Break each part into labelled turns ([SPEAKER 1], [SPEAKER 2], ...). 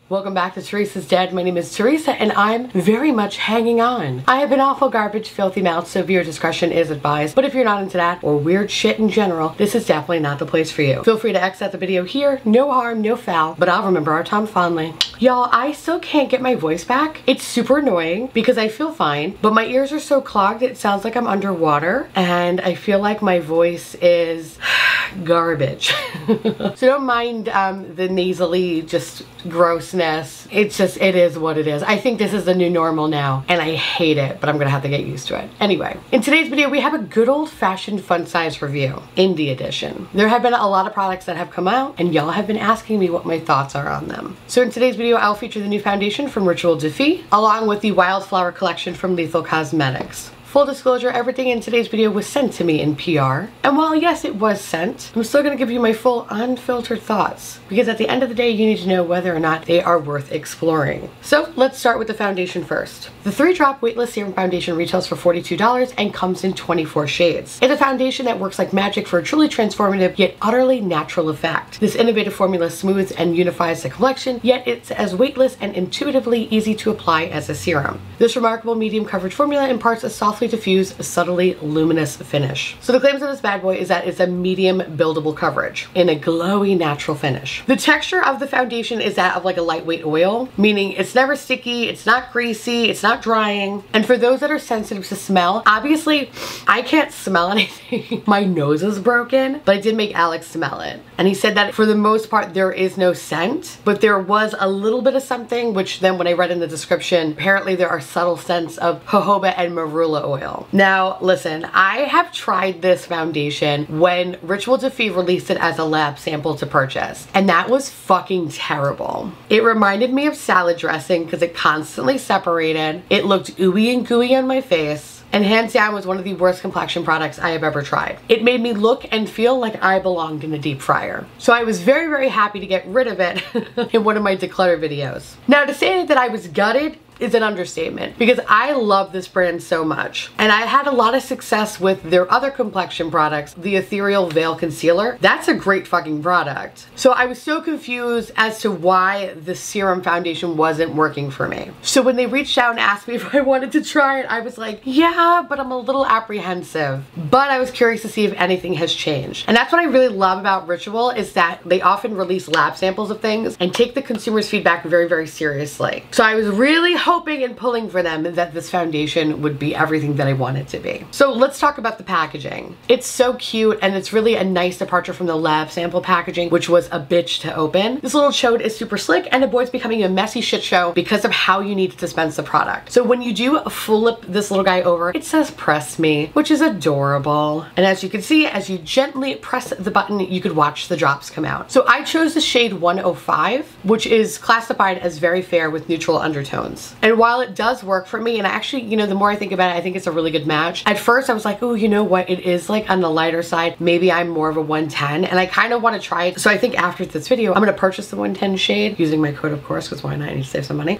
[SPEAKER 1] Welcome back to Theresa's Dead. My name is Theresa and I'm very much hanging on. I have been awful garbage, filthy mouth, so viewer discretion is advised. But if you're not into that or weird shit in general, this is definitely not the place for you. Feel free to exit the video here. No harm, no foul, but I'll remember our time fondly. Y'all, I still can't get my voice back. It's super annoying because I feel fine, but my ears are so clogged it sounds like I'm underwater and I feel like my voice is garbage. So don't mind the nasally just grossness. It is what it is. I think this is the new normal now and I hate it, but I'm gonna have to get used to it. Anyway, in today's video we have a good old-fashioned fun size review, indie edition. There have been a lot of products that have come out and y'all have been asking me what my thoughts are on them. So in today's video I'll feature the new foundation from Rituel De Fille along with the Wildflower collection from Lethal Cosmetics. Full disclosure, everything in today's video was sent to me in PR. And while yes, it was sent, I'm still gonna give you my full unfiltered thoughts because at the end of the day, you need to know whether or not they are worth exploring. So let's start with the foundation first. The 3-drop weightless serum foundation retails for $42 and comes in 24 shades. It's a foundation that works like magic for a truly transformative yet utterly natural effect. This innovative formula smooths and unifies the complexion, yet it's as weightless and intuitively easy to apply as a serum. This remarkable medium coverage formula imparts a softly diffused, subtly luminous finish. So the claims of this bad boy is that it's a medium buildable coverage in a glowy natural finish. The texture of the foundation is that of like a lightweight oil, meaning it's never sticky, it's not greasy, it's not drying. And for those that are sensitive to smell, obviously I can't smell anything. My nose is broken, but I did make Alex smell it. And he said that for the most part there is no scent, but there was a little bit of something, which then when I read in the description, apparently there are subtle scents of jojoba and marula oil. Now listen, I have tried this foundation when Rituel De Fille released it as a lab sample to purchase, and that was fucking terrible. It reminded me of salad dressing because it constantly separated. It looked ooey and gooey on my face, and hands down was one of the worst complexion products I have ever tried. It made me look and feel like I belonged in a deep fryer. So I was very, very happy to get rid of it in one of my declutter videos. Now to say that I was gutted is an understatement because I love this brand so much. And I had a lot of success with their other complexion products, the Ethereal Veil Concealer. That's a great fucking product. So I was so confused as to why the serum foundation wasn't working for me. So when they reached out and asked me if I wanted to try it, I was like, yeah, but I'm a little apprehensive. But I was curious to see if anything has changed. And that's what I really love about Rituel is that they often release lab samples of things and take the consumer's feedback very, very seriously. So I was really hoping and pulling for them that this foundation would be everything that I want it to be. So let's talk about the packaging. It's so cute and it's really a nice departure from the lab sample packaging, which was a bitch to open. This little chode is super slick and avoids becoming a messy shit show because of how you need to dispense the product. So when you do flip this little guy over, it says press me, which is adorable. And as you can see, as you gently press the button, you could watch the drops come out. So I chose the shade 105, which is classified as very fair with neutral undertones. And while it does work for me, and actually, you know, the more I think about it, I think it's a really good match. At first I was like, oh, you know what? It is like on the lighter side. Maybe I'm more of a 110 and I kind of want to try it. So I think after this video, I'm going to purchase the 110 shade using my code, of course, because why not? I need to save some money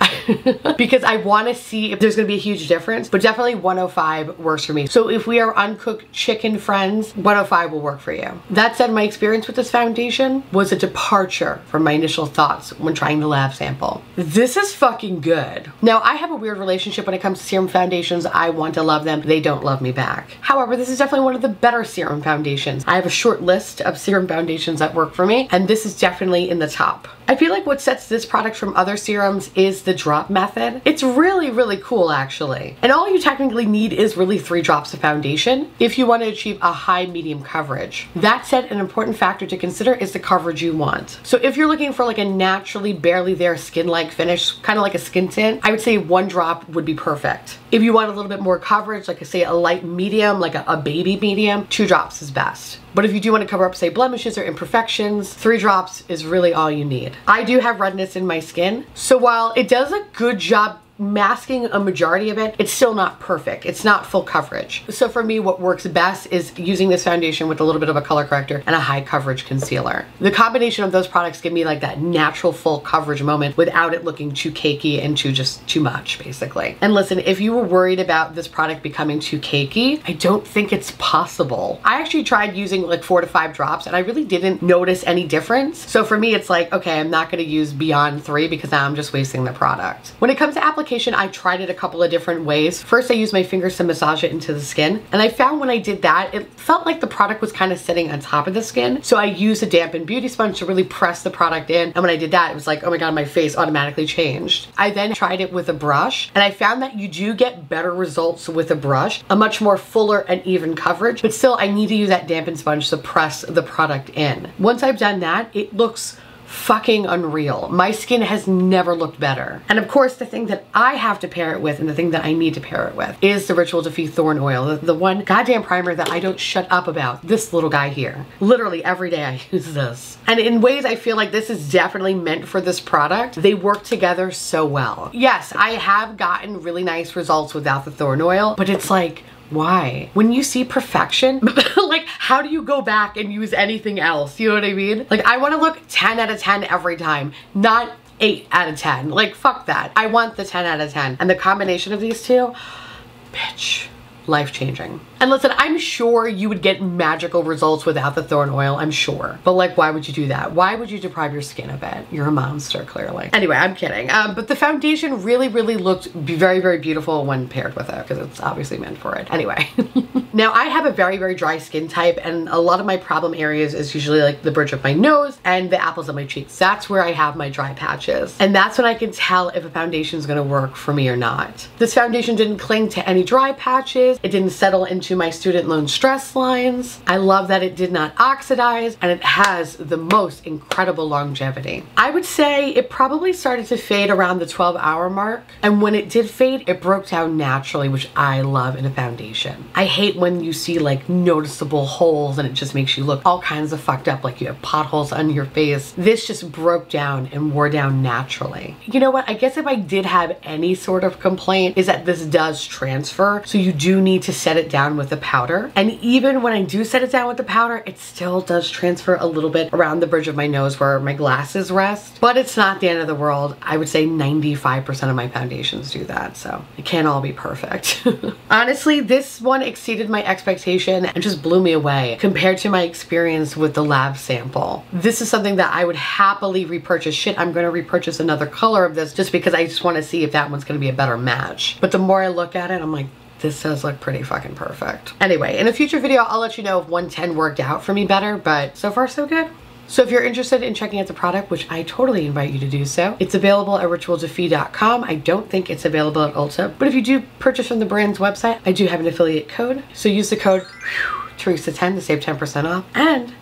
[SPEAKER 1] because I want to see if there's going to be a huge difference, but definitely 105 works for me. So if we are uncooked chicken friends, 105 will work for you. That said, my experience with this foundation was a departure from my initial thoughts when trying the lab sample. This is fucking good. Now, I have a weird relationship when it comes to serum foundations. I want to love them. They don't love me back. However, this is definitely one of the better serum foundations. I have a short list of serum foundations that work for me, and this is definitely in the top. I feel like what sets this product from other serums is the drop method. It's really, really cool, actually. And all you technically need is really 3 drops of foundation if you want to achieve a high medium coverage. That said, an important factor to consider is the coverage you want. So if you're looking for like a naturally barely there skin-like finish, kind of like a skin tint, I would say 1 drop would be perfect. If you want a little bit more coverage, like say a light medium, like a baby medium, 2 drops is best. But if you do want to cover up, say, blemishes or imperfections, 3 drops is really all you need. I do have redness in my skin, so while it does a good job masking a majority of it, it's still not perfect. It's not full coverage. So for me, what works best is using this foundation with a little bit of a color corrector and a high coverage concealer. The combination of those products give me like that natural full coverage moment without it looking too cakey and too much, basically. And listen, if you were worried about this product becoming too cakey, I don't think it's possible. I actually tried using like 4 to 5 drops and I really didn't notice any difference. So for me, it's like, okay, I'm not gonna use beyond 3 because now I'm just wasting the product. When it comes to application, I tried it a couple of different ways. First, I used my fingers to massage it into the skin. And I found when I did that, it felt like the product was kind of sitting on top of the skin. So I used a dampened beauty sponge to really press the product in. And when I did that, it was like, oh my God, my face automatically changed. I then tried it with a brush and I found that you do get better results with a brush, a much more fuller and even coverage, but still I need to use that dampened sponge to press the product in. Once I've done that, it looks fucking unreal. My skin has never looked better. And of course, the thing that I have to pair it with and the thing that I need to pair it with is the Rituel De Fille Thorn Oil, the one goddamn primer that I don't shut up about. This little guy here. Literally every day I use this. And in ways I feel like this is definitely meant for this product. They work together so well. Yes, I have gotten really nice results without the Thorn Oil, but it's like, why? When you see perfection, like how do you go back and use anything else? You know what I mean? Like I want to look 10 out of 10 every time, not 8 out of 10. Like fuck that. I want the 10 out of 10. And the combination of these two, bitch, life-changing. And listen, I'm sure you would get magical results without the Thorn Oil, I'm sure. But like, why would you do that? Why would you deprive your skin of it? You're a monster, clearly. Anyway, I'm kidding. But the foundation really, really looked very, very beautiful when paired with it because it's obviously meant for it. Anyway. Now, I have a very, very dry skin type and a lot of my problem areas is usually like the bridge of my nose and the apples of my cheeks. That's where I have my dry patches. And that's when I can tell if a foundation is gonna work for me or not. This foundation didn't cling to any dry patches. It didn't settle into my student loan stress lines. I love that it did not oxidize and it has the most incredible longevity. I would say it probably started to fade around the 12-hour mark. And when it did fade, it broke down naturally, which I love in a foundation. I hate when you see like noticeable holes and it just makes you look all kinds of fucked up, like you have potholes on your face. This just broke down and wore down naturally. You know what? I guess if I did have any sort of complaint is that this does transfer. So you do need to set it down with the powder. And even when I do set it down with the powder, it still does transfer a little bit around the bridge of my nose where my glasses rest. But it's not the end of the world. I would say 95% of my foundations do that. So it can't all be perfect. Honestly, this one exceeded my expectation and just blew me away compared to my experience with the lab sample. This is something that I would happily repurchase. Shit, I'm going to repurchase another color of this just because I just want to see if that one's going to be a better match. But the more I look at it, I'm like, this does look pretty fucking perfect. Anyway, in a future video, I'll let you know if 110 worked out for me better, but so far so good. So if you're interested in checking out the product, which I totally invite you to do so, it's available at ritueldefille.com. I don't think it's available at Ulta, but if you do purchase from the brand's website, I do have an affiliate code. So use the code Theresa10 to save 10% off and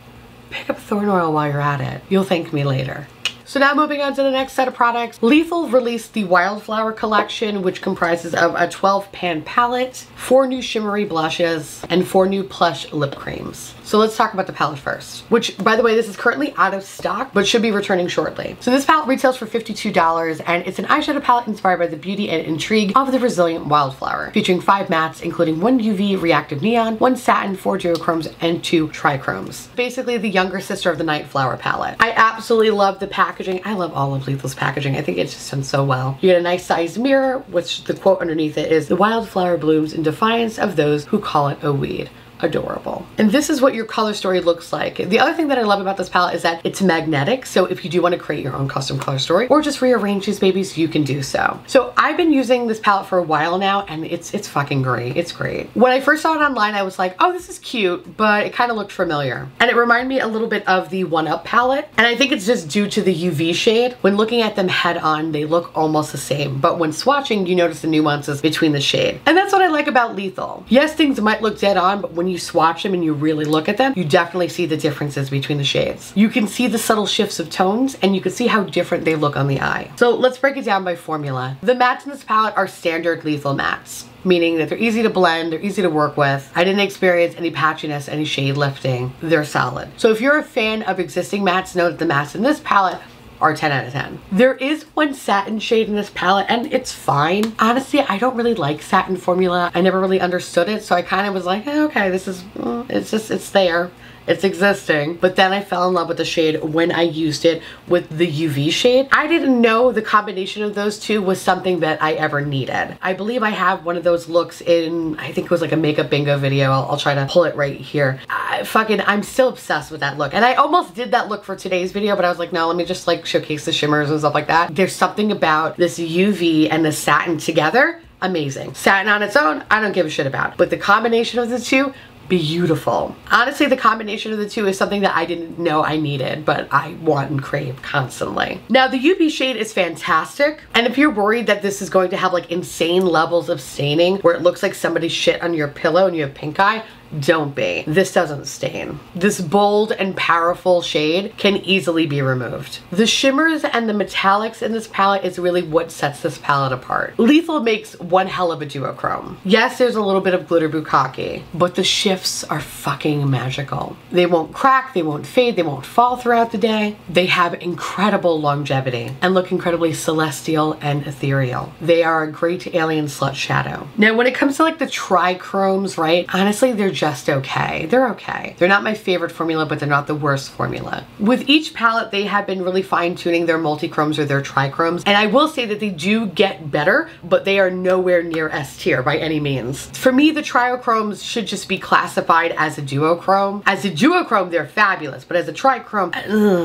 [SPEAKER 1] pick up Thorn Oil while you're at it. You'll thank me later. So now moving on to the next set of products. Lethal released the Wildflower collection, which comprises of a 12-pan palette, 4 new shimmery blushes, and 4 new plush lip creams. So let's talk about the palette first, which, by the way, this is currently out of stock, but should be returning shortly. So this palette retails for $52, and it's an eyeshadow palette inspired by the beauty and intrigue of the resilient Wildflower, featuring 5 mattes, including 1 UV reactive neon, 1 satin, 4 duochromes, and 2 trichromes. Basically the younger sister of the Wildflower palette. I absolutely love the packaging. I love all of Lethal's packaging. I think it's just done so well. You get a nice sized mirror, which the quote underneath it is, "The Wildflower blooms in defiance of those who call it a weed." Adorable. And this is what your color story looks like. The other thing that I love about this palette is that it's magnetic, so if you do want to create your own custom color story or just rearrange these babies, you can do so. So I've been using this palette for a while now and it's fucking great. It's great. When I first saw it online, I was like, oh, this is cute, but it kind of looked familiar. And it reminded me a little bit of the 1UP palette. And I think it's just due to the UV shade. When looking at them head on, they look almost the same, but when swatching, you notice the nuances between the shade. And that's what I like about Lethal. Yes, things might look dead on, but when you swatch them and you really look at them, you definitely see the differences between the shades. You can see the subtle shifts of tones and you can see how different they look on the eye. So let's break it down by formula. The mattes in this palette are standard Lethal mattes, meaning that they're easy to blend, they're easy to work with. I didn't experience any patchiness, any shade lifting. They're solid. So if you're a fan of existing mattes, know that the mattes in this palette are 10 out of 10. There is one satin shade in this palette and it's fine. Honestly, I don't really like satin formula. I never really understood it, so I kind of was like, okay, this is, it's there. It's existing. But then I fell in love with the shade when I used it with the UV shade. I didn't know the combination of those two was something that I ever needed. I believe I have one of those looks in, I think it was like a makeup bingo video. I'll try to pull it right here. I'm still obsessed with that look. And I almost did that look for today's video, but I was like, no, let me just like showcase the shimmers and stuff like that. There's something about this UV and the satin together. Amazing. Satin on its own, I don't give a shit about. But the combination of the two, beautiful. Honestly, the combination of the two is something that I didn't know I needed, but I want and crave constantly. Now, the UV shade is fantastic, and if you're worried that this is going to have like insane levels of staining where it looks like somebody shit on your pillow and you have pink eye, don't be. This doesn't stain. This bold and powerful shade can easily be removed. The shimmers and the metallics in this palette is really what sets this palette apart. Lethal makes one hell of a duochrome. Yes, there's a little bit of glitter bukkake, but the shifts are fucking magical. They won't crack, they won't fade, they won't fall throughout the day. They have incredible longevity and look incredibly celestial and ethereal. They are a great alien slut shadow. Now, when it comes to like the trichromes, right? Honestly, they're just okay. They're okay. They're not my favorite formula, but they're not the worst formula. With each palette, they have been really fine-tuning their multi-chromes or their trichromes, and I will say that they do get better, but they are nowhere near S tier by any means. For me, the triochromes should just be classified as a duochrome. As a duochrome, they're fabulous, but as a trichrome,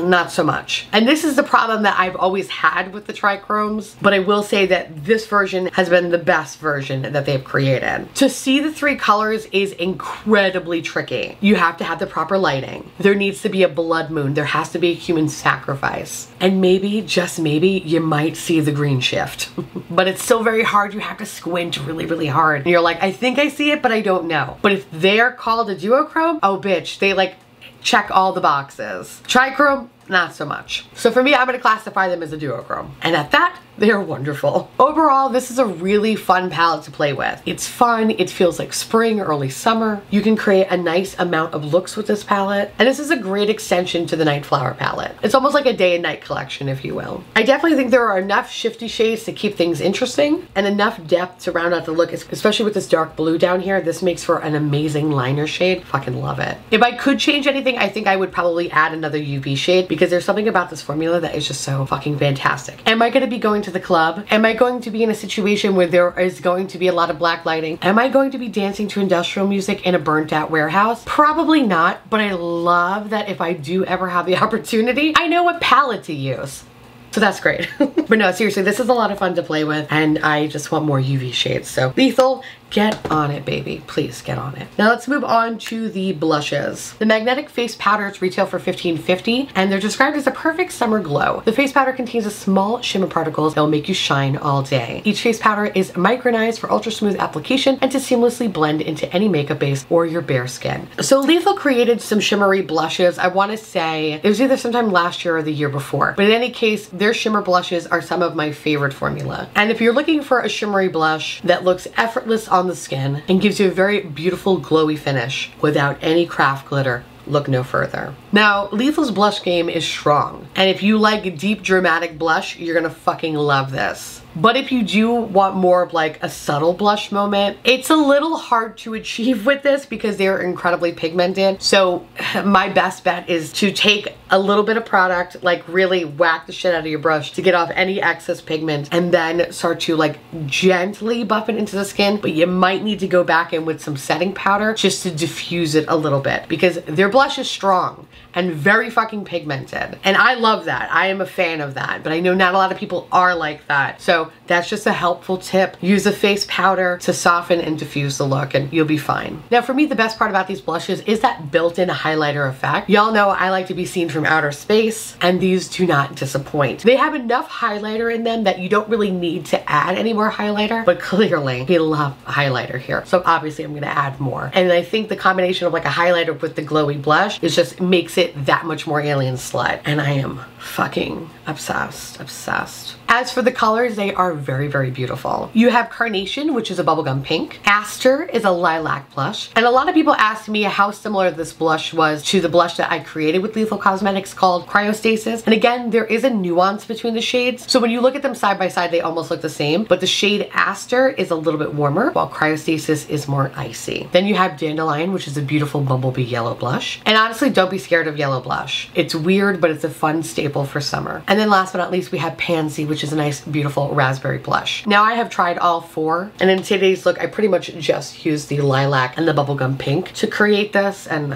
[SPEAKER 1] not so much. And this is the problem that I've always had with the trichromes, but I will say that this version has been the best version that they've created. To see the three colors is incredibly tricky. You have to have the proper lighting. There needs to be a blood moon. There has to be a human sacrifice. And maybe, just maybe, you might see the green shift. But it's still very hard. You have to squint really, really hard. And you're like, I think I see it, but I don't know. But if they're called a duochrome, oh bitch, they like check all the boxes. Trichrome, not so much. So for me, I'm gonna classify them as a duochrome. And at that, they are wonderful. Overall, this is a really fun palette to play with. It's fun, it feels like spring, early summer. You can create a nice amount of looks with this palette. And this is a great extension to the Wildflower Palette. It's almost like a day and night collection, if you will. I definitely think there are enough shifty shades to keep things interesting and enough depth to round out the look, especially with this dark blue down here. This makes for an amazing liner shade. Fucking love it. If I could change anything, I think I would probably add another UV shade because there's something about this formula that is just so fucking fantastic. Am I gonna be going to the club? Am I going to be in a situation where there is going to be a lot of black lighting? Am I going to be dancing to industrial music in a burnt out warehouse? Probably not, but I love that if I do ever have the opportunity, I know what palette to use. So that's great. But no, seriously, this is a lot of fun to play with and I just want more UV shades. So Lethal, get on it, baby. Please get on it. Now let's move on to the blushes. The magnetic face powders retail for $15.50 and they're described as a perfect summer glow. The face powder contains a small shimmer particles that will make you shine all day. Each face powder is micronized for ultra smooth application and to seamlessly blend into any makeup base or your bare skin. So Lethal created some shimmery blushes. I want to say it was either sometime last year or the year before, but in any case, their shimmer blushes are some of my favorite formula. And if you're looking for a shimmery blush that looks effortless on the skin and gives you a very beautiful glowy finish without any craft glitter, look no further. Now, Lethal's blush game is strong. And if you like deep dramatic blush, you're gonna fucking love this. But if you do want more of like a subtle blush moment, it's a little hard to achieve with this because they're incredibly pigmented. So my best bet is to take a little bit of product, like really whack the shit out of your brush to get off any excess pigment and then start to like gently buff it into the skin. But you might need to go back in with some setting powder just to diffuse it a little bit because their blush is strong and very fucking pigmented. And I love that. I am a fan of that, but I know not a lot of people are like that. So that's just a helpful tip. Use a face powder to soften and diffuse the look and you'll be fine. Now for me, the best part about these blushes is that built-in highlighter effect. Y'all know I like to be seen from outer space and these do not disappoint. They have enough highlighter in them that you don't really need to add any more highlighter, but clearly we love highlighter here. So obviously I'm gonna add more. And I think the combination of like a highlighter with the glowy blush is just makes it that much more alien slut. And I am fucking Obsessed, obsessed. As for the colors, they are very, very beautiful. You have Carnation, which is a bubblegum pink. Aster is a lilac blush. And a lot of people asked me how similar this blush was to the blush that I created with Lethal Cosmetics called Cryostasis. And again, there is a nuance between the shades. So when you look at them side by side, they almost look the same, but the shade Aster is a little bit warmer, while Cryostasis is more icy. Then you have Dandelion, which is a beautiful bumblebee yellow blush. And honestly, don't be scared of yellow blush. It's weird, but it's a fun staple for summer. And then last but not least, we have Pansy, which is a nice, beautiful raspberry blush. Now I have tried all four, and in today's look, I pretty much just used the lilac and the bubblegum pink to create this, and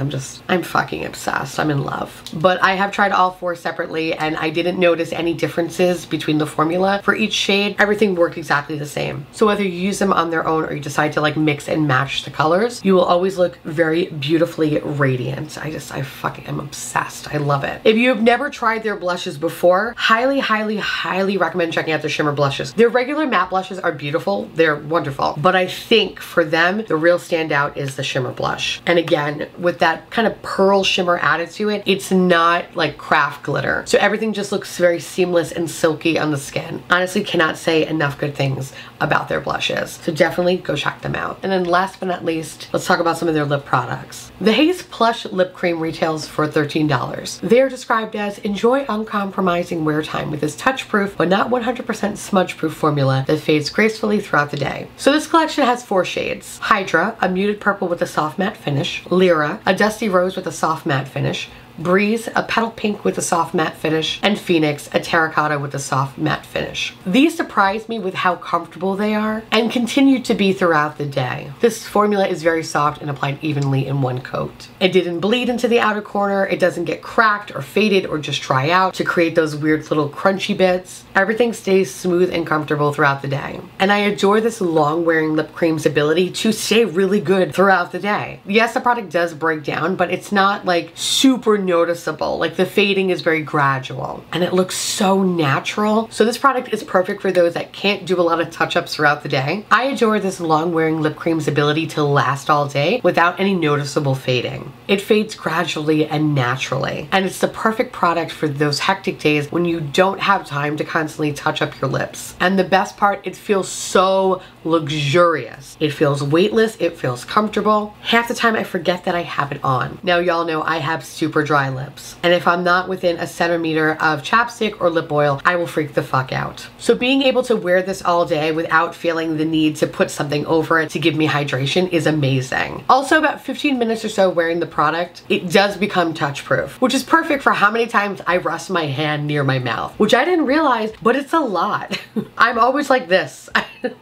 [SPEAKER 1] I'm fucking obsessed. I'm in love. But I have tried all four separately, and I didn't notice any differences between the formula for each shade. Everything worked exactly the same. So whether you use them on their own or you decide to like mix and match the colors, you will always look very beautifully radiant. I'm obsessed. I love it. If you have never tried their blushes before, highly, highly, highly recommend checking out their shimmer blushes. Their regular matte blushes are beautiful. They're wonderful. But I think for them, the real standout is the shimmer blush. And again, with that kind of pearl shimmer added to it, it's not like craft glitter. So everything just looks very seamless and silky on the skin. Honestly, cannot say enough good things about their blushes. So definitely go check them out. And then last but not least, let's talk about some of their lip products. The Haze Plush Lip Cream retails for $13. They are described as enjoy uncompromising wear time with this touch-proof but not 100% smudge-proof formula that fades gracefully throughout the day. So this collection has 4 shades. Hydra, a muted purple with a soft matte finish. Lyra, a dusty rose with a soft matte finish. Breeze, a petal pink with a soft matte finish, and Phoenix, a terracotta with a soft matte finish. These surprised me with how comfortable they are and continue to be throughout the day. This formula is very soft and applied evenly in one coat. It didn't bleed into the outer corner, it doesn't get cracked or faded or just dry out to create those weird little crunchy bits. Everything stays smooth and comfortable throughout the day. And I adore this long wearing lip cream's ability to stay really good throughout the day. Yes, the product does break down, but it's not like super noticeable. Like the fading is very gradual and it looks so natural. So this product is perfect for those that can't do a lot of touch-ups throughout the day. I adore this long wearing lip cream's ability to last all day without any noticeable fading. It fades gradually and naturally, and it's the perfect product for those hectic days when you don't have time to constantly touch up your lips. And the best part, it feels so luxurious. It feels weightless, it feels comfortable. Half the time I forget that I have it on. Now y'all know I have super dry lips, and if I'm not within a centimeter of chapstick or lip oil, I will freak the fuck out. So being able to wear this all day without feeling the need to put something over it to give me hydration is amazing. Also, about 15 minutes or so wearing the product, it does become touch proof, which is perfect for how many times I rest my hand near my mouth, which I didn't realize, but it's a lot. I'm always like this.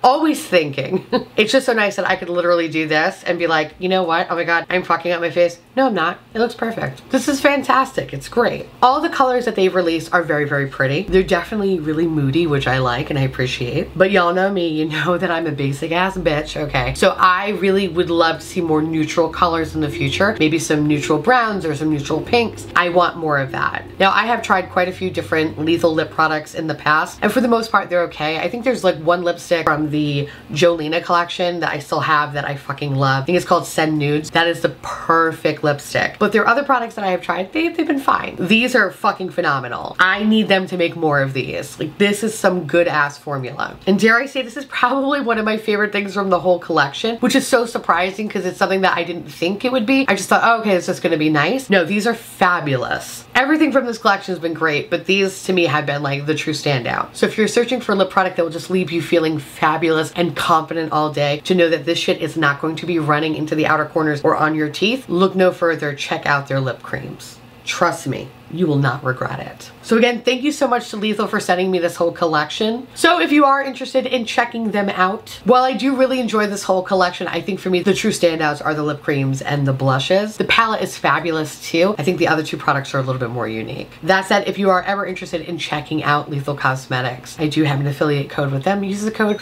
[SPEAKER 1] Always thinking. It's just so nice that I could literally do this and be like, you know what? Oh my God, I'm fucking up my face. No, I'm not. It looks perfect. This is fantastic. It's great. All the colors that they've released are very, very pretty. They're definitely really moody, which I like and I appreciate. But y'all know me, you know that I'm a basic ass bitch, okay? So I really would love to see more neutral colors in the future. Maybe some neutral browns or some neutral pinks. I want more of that. Now, I have tried quite a few different Lethal lip products in the past, and for the most part, they're okay. I think there's like one lipstick from the Jolena collection that I still have that I fucking love. I think it's called Send Nudes. That is the perfect lipstick. But there are other products that I have tried. They've been fine. These are fucking phenomenal. I need them to make more of these. Like, this is some good ass formula. And dare I say, this is probably one of my favorite things from the whole collection, which is so surprising because it's something that I didn't think it would be. I just thought, oh, okay, it's just gonna be nice. No, these are fabulous. Everything from this collection has been great, but these to me have been like the true standout. So if you're searching for a lip product that will just leave you feeling fabulous and confident all day, to know that this shit is not going to be running into the outer corners or on your teeth, look no further. Check out their lip creams. Trust me, you will not regret it. So again, thank you so much to Lethal for sending me this whole collection. So if you are interested in checking them out, while I do really enjoy this whole collection, I think for me the true standouts are the lip creams and the blushes. The palette is fabulous too. I think the other two products are a little bit more unique. That said, if you are ever interested in checking out Lethal Cosmetics, I do have an affiliate code with them. Use the code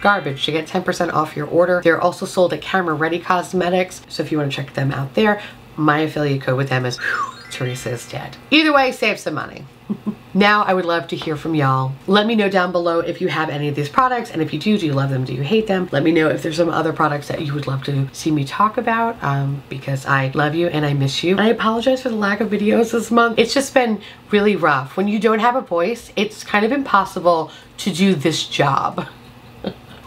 [SPEAKER 1] garbage to get 10% off your order. They're also sold at Camera Ready Cosmetics, so if you want to check them out there, my affiliate code with them is Theresa is dead. Either way, save some money. Now I would love to hear from y'all. Let me know down below if you have any of these products, and if you do you love them? Do you hate them? Let me know if there's some other products that you would love to see me talk about, because I love you and I miss you. And I apologize for the lack of videos this month. It's just been really rough. When you don't have a voice, it's kind of impossible to do this job.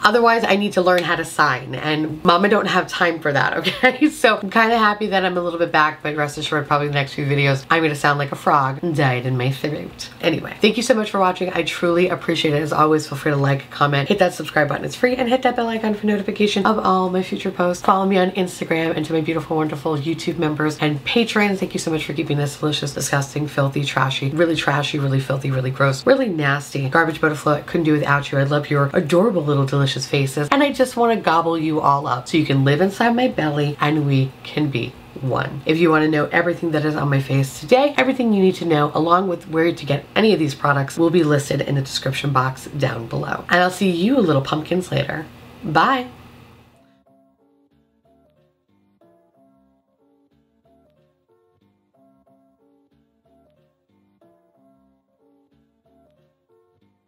[SPEAKER 1] Otherwise, I need to learn how to sign, and Mama don't have time for that, okay? So I'm kind of happy that I'm a little bit back, but rest assured, probably the next few videos, I'm gonna sound like a frog and died in my throat. Anyway, thank you so much for watching. I truly appreciate it. As always, feel free to like, comment, hit that subscribe button. It's free, and hit that bell icon for notification of all my future posts. Follow me on Instagram, and to my beautiful, wonderful YouTube members and patrons, thank you so much for keeping this delicious, disgusting, filthy, trashy, really filthy, really gross, really nasty garbage butter flow. I couldn't do without you. I love your adorable little delicious faces, and I just want to gobble you all up so you can live inside my belly and we can be one. If you want to know everything that is on my face today, everything you need to know along with where to get any of these products will be listed in the description box down below. And I'll see you little pumpkins later. Bye.